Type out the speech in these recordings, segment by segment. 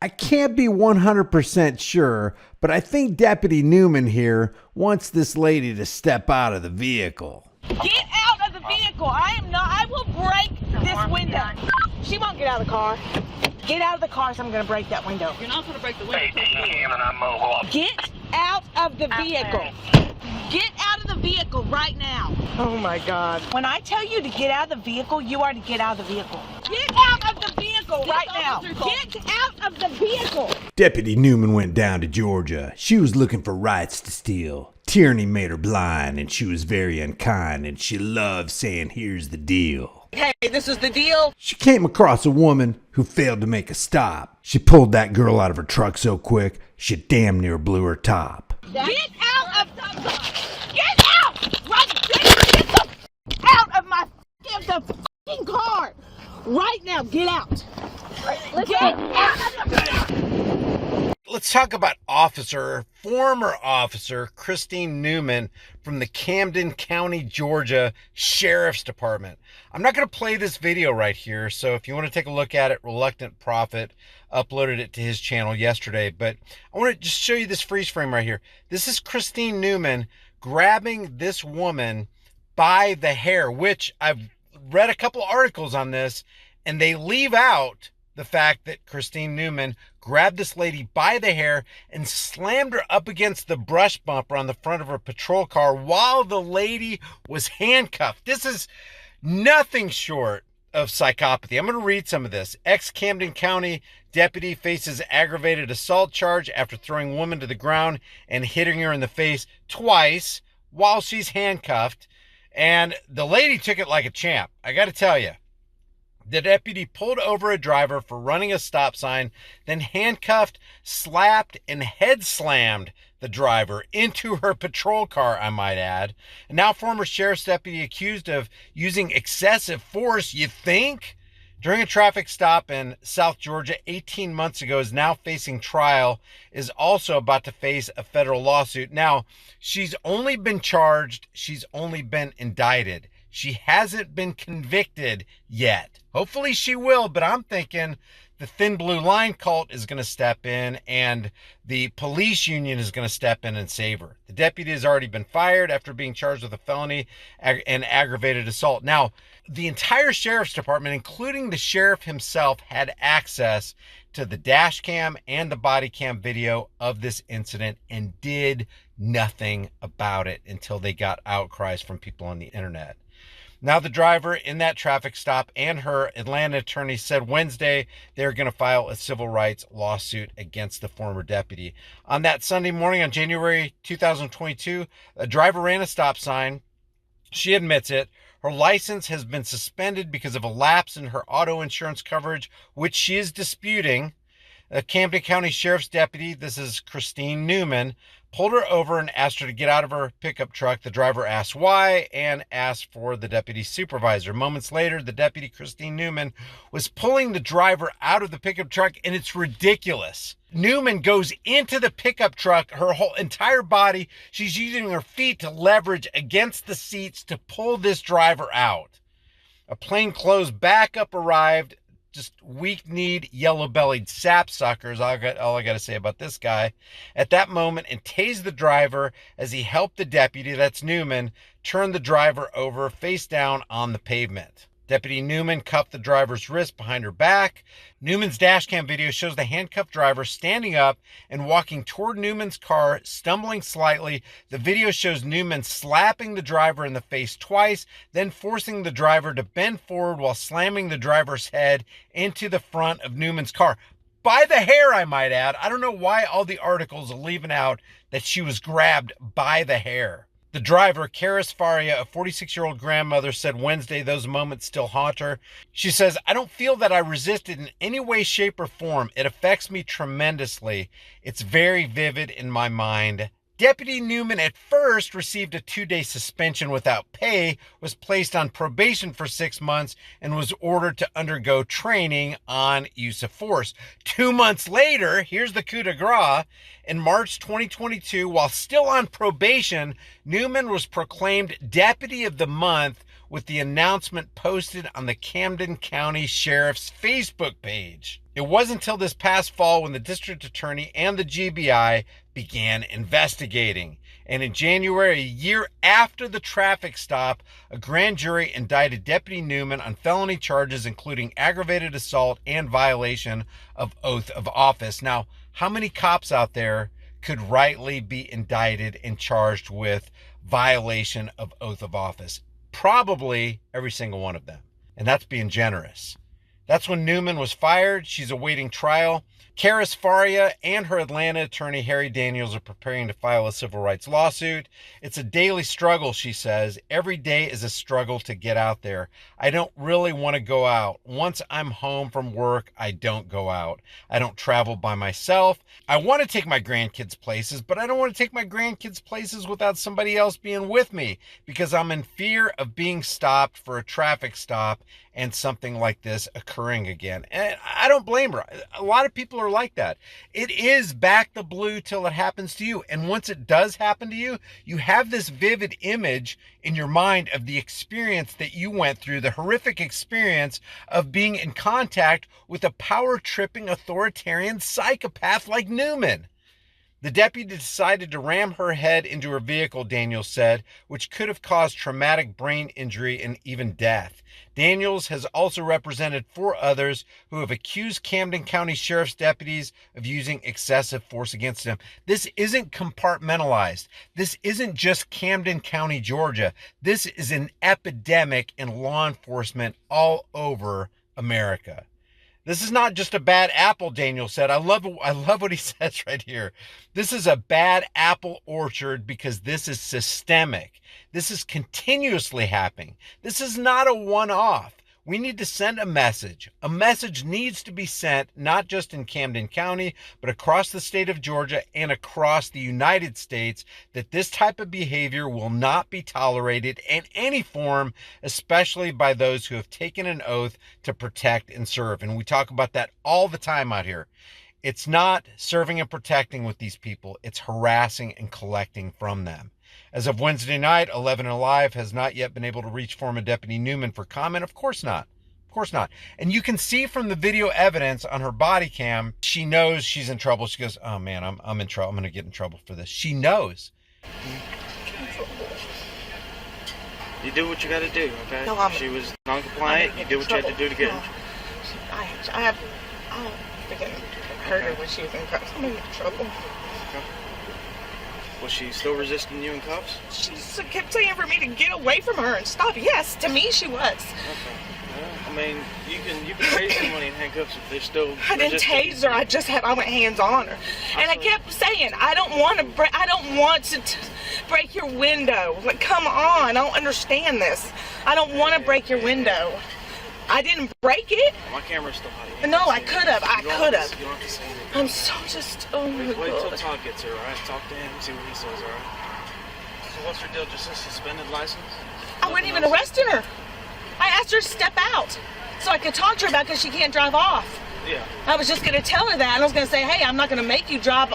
I can't be 100% sure, but I think Deputy Newman here wants this lady to step out of the vehicle. Get out of the vehicle. I will break this window. She won't get out of the car. Get out of the car, so I'm going to break that window. You're not going to break the window. Get out of the vehicle. Get out of the vehicle right now. Oh my God. When I tell you to get out of the vehicle, you are to get out of the vehicle. Get out of the vehicle right now. Get out of the vehicle. Deputy Newman went down to Georgia. She was looking for rights to steal. Tyranny made her blind, and she was very unkind, and she loved saying, "Here's the deal." Hey, this is the deal. She came across a woman who failed to make a stop. She pulled that girl out of her truck so quick, she damn near blew her top. Get out of Get out! Right, get the out of my fucking car! Right now, get out! Get out! Let's talk about former officer Christine Newman from the Camden County, Georgia Sheriff's Department. I'm not going to play this video right here, so if you want to take a look at it, Reluctant Prophet uploaded it to his channel yesterday, but I want to just show you this freeze frame right here. This is Christine Newman grabbing this woman by the hair, which I've read a couple articles on this, and they leave out the fact that Christine Newman grabbed this lady by the hair and slammed her up against the brush bumper on the front of her patrol car while the lady was handcuffed. This is nothing short of psychopathy. I'm going to read some of this. Ex-Camden County deputy faces aggravated assault charge after throwing woman to the ground and hitting her in the face twice while she's handcuffed. And the lady took it like a champ. I got to tell you. The deputy pulled over a driver for running a stop sign, then handcuffed, slapped, and head slammed the driver into her patrol car, I might add. And now former sheriff's deputy accused of using excessive force, you think? During a traffic stop in South Georgia 18 months ago, is now facing trial, is also about to face a federal lawsuit. Now, she's only been charged, she's only been indicted. She hasn't been convicted yet. Hopefully she will, but I'm thinking the Thin Blue Line cult is going to step in and the police union is going to step in and save her. The deputy has already been fired after being charged with a felony and aggravated assault. Now, the entire sheriff's department, including the sheriff himself, had access to the dash cam and the body cam video of this incident and did nothing about it until they got outcries from people on the internet. Now, the driver in that traffic stop and her Atlanta attorney said Wednesday they're going to file a civil rights lawsuit against the former deputy. On that Sunday morning on January 2022, a driver ran a stop sign. She admits it. Her license has been suspended because of a lapse in her auto insurance coverage, which she is disputing. A Camden County Sheriff's deputy, this is Christine Newman, pulled her over and asked her to get out of her pickup truck. The driver asked why and asked for the deputy's supervisor. Moments later, the deputy, Christine Newman, was pulling the driver out of the pickup truck, and it's ridiculous. Newman goes into the pickup truck, her whole entire body. She's using her feet to leverage against the seats to pull this driver out. A plainclothes backup arrived. Just weak-kneed, yellow-bellied sapsuckers, all I got to say about this guy, at that moment, and tased the driver as he helped the deputy, that's Newman, turn the driver over face down on the pavement. Deputy Newman cuffed the driver's wrist behind her back. Newman's dashcam video shows the handcuffed driver standing up and walking toward Newman's car, stumbling slightly. The video shows Newman slapping the driver in the face twice, then forcing the driver to bend forward while slamming the driver's head into the front of Newman's car. By the hair, I might add. I don't know why all the articles are leaving out that she was grabbed by the hair. The driver, Karis Faria, a 46-year-old grandmother, said Wednesday those moments still haunt her. She says, "I don't feel that I resisted in any way, shape, or form. It affects me tremendously. It's very vivid in my mind." Deputy Newman at first received a 2-day suspension without pay, was placed on probation for 6 months, and was ordered to undergo training on use of force. 2 months later, here's the coup de grace. In March 2022, while still on probation, Newman was proclaimed Deputy of the Month with the announcement posted on the Camden County Sheriff's Facebook page. It wasn't until this past fall when the district attorney and the GBI began investigating. And in January, a year after the traffic stop, a grand jury indicted Deputy Newman on felony charges including aggravated assault and violation of oath of office. Now, how many cops out there could rightly be indicted and charged with violation of oath of office? Probably every single one of them. And that's being generous. That's when Newman was fired. She's awaiting trial. Karis Faria and her Atlanta attorney, Harry Daniels, are preparing to file a civil rights lawsuit. It's a daily struggle, she says. Every day is a struggle to get out there. I don't really want to go out. Once I'm home from work, I don't go out. I don't travel by myself. I want to take my grandkids places, but I don't want to take my grandkids places without somebody else being with me because I'm in fear of being stopped for a traffic stop and something like this occurring again. And I don't blame her. A lot of people are like that. It is back the blue till it happens to you. And once it does happen to you, you have this vivid image in your mind of the experience that you went through, the horrific experience of being in contact with a power-tripping authoritarian psychopath like Newman. The deputy decided to ram her head into her vehicle, Daniels said, which could have caused traumatic brain injury and even death. Daniels has also represented 4 others who have accused Camden County Sheriff's deputies of using excessive force against them. This isn't compartmentalized. This isn't just Camden County, Georgia. This is an epidemic in law enforcement all over America. This is not just a bad apple, Daniel said. I love what he says right here. This is a bad apple orchard because this is systemic. This is continuously happening. This is not a one-off. We need to send a message. A message needs to be sent, not just in Camden County, but across the state of Georgia and across the United States, that this type of behavior will not be tolerated in any form, especially by those who have taken an oath to protect and serve. And we talk about that all the time out here. It's not serving and protecting with these people. It's harassing and collecting from them. As of Wednesday night, 11 Alive has not yet been able to reach former Deputy Newman for comment. Of course not. Of course not. And you can see from the video evidence on her body cam, she knows she's in trouble. She goes, oh man, I'm in trouble. I'm going to get in trouble for this. She knows. You do what you got to do, okay? No, she was non-compliant. You did what you had to do to get in. I freaking hurt her when she was in cuffs. I'm in trouble. Okay. Was she still resisting you in cuffs? She kept saying for me to get away from her and stop. Yes, to me she was. Okay. I mean, you can tase somebody in handcuffs if they're still. I didn't tase her. I went hands on her, and I kept saying, I don't want to break your window. Like, come on, I don't understand this. I don't want to break your window. I didn't break it. My camera's still hot. No, I could have. You don't have to say anything. I'm so just. Oh my God. Wait till Todd gets here, all right? Talk to him, see what he says, all right? So what's her deal? Just a suspended license? I wasn't even arresting her. I asked her to step out so I could talk to her about it because she can't drive off. Yeah. I was just going to tell her that. And I was going to say, hey, I'm not going to make you drive.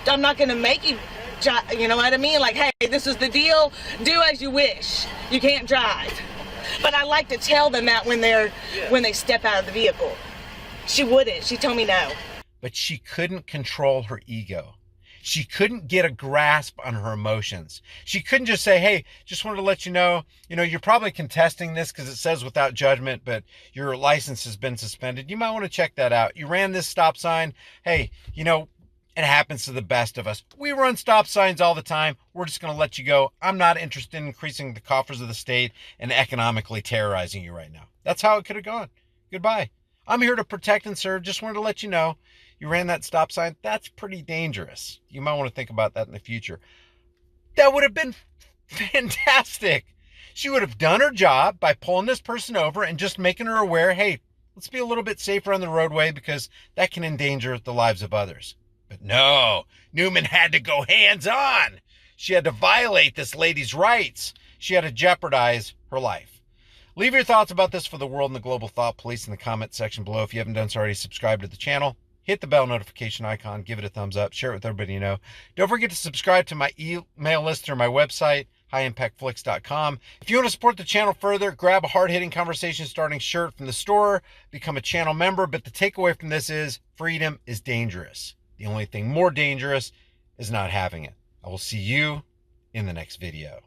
I'm not going to make you, you know what I mean? Like, hey, this is the deal. Do as you wish. You can't drive. But I like to tell them that when they step out of the vehicle. She wouldn't. She told me no. But she couldn't control her ego. She couldn't get a grasp on her emotions. She couldn't just say, hey, just wanted to let you know, you're probably contesting this because it says without judgment, but your license has been suspended. You might want to check that out. You ran this stop sign. Hey, it happens to the best of us. We run stop signs all the time. We're just going to let you go. I'm not interested in increasing the coffers of the state and economically terrorizing you right now. That's how it could have gone. Goodbye. I'm here to protect and serve. Just wanted to let you know you ran that stop sign. That's pretty dangerous. You might want to think about that in the future. That would have been fantastic. She would have done her job by pulling this person over and just making her aware, hey, let's be a little bit safer on the roadway because that can endanger the lives of others. But no, Newman had to go hands-on. She had to violate this lady's rights. She had to jeopardize her life. Leave your thoughts about this for the world and the global thought police in the comment section below. If you haven't done so already, subscribe to the channel. Hit the bell notification icon. Give it a thumbs up. Share it with everybody you know. Don't forget to subscribe to my email list or my website. highimpactflix.com. If you want to support the channel further, grab a hard-hitting conversation starting shirt from the store, become a channel member. But the takeaway from this is freedom is dangerous. The only thing more dangerous is not having it. I will see you in the next video.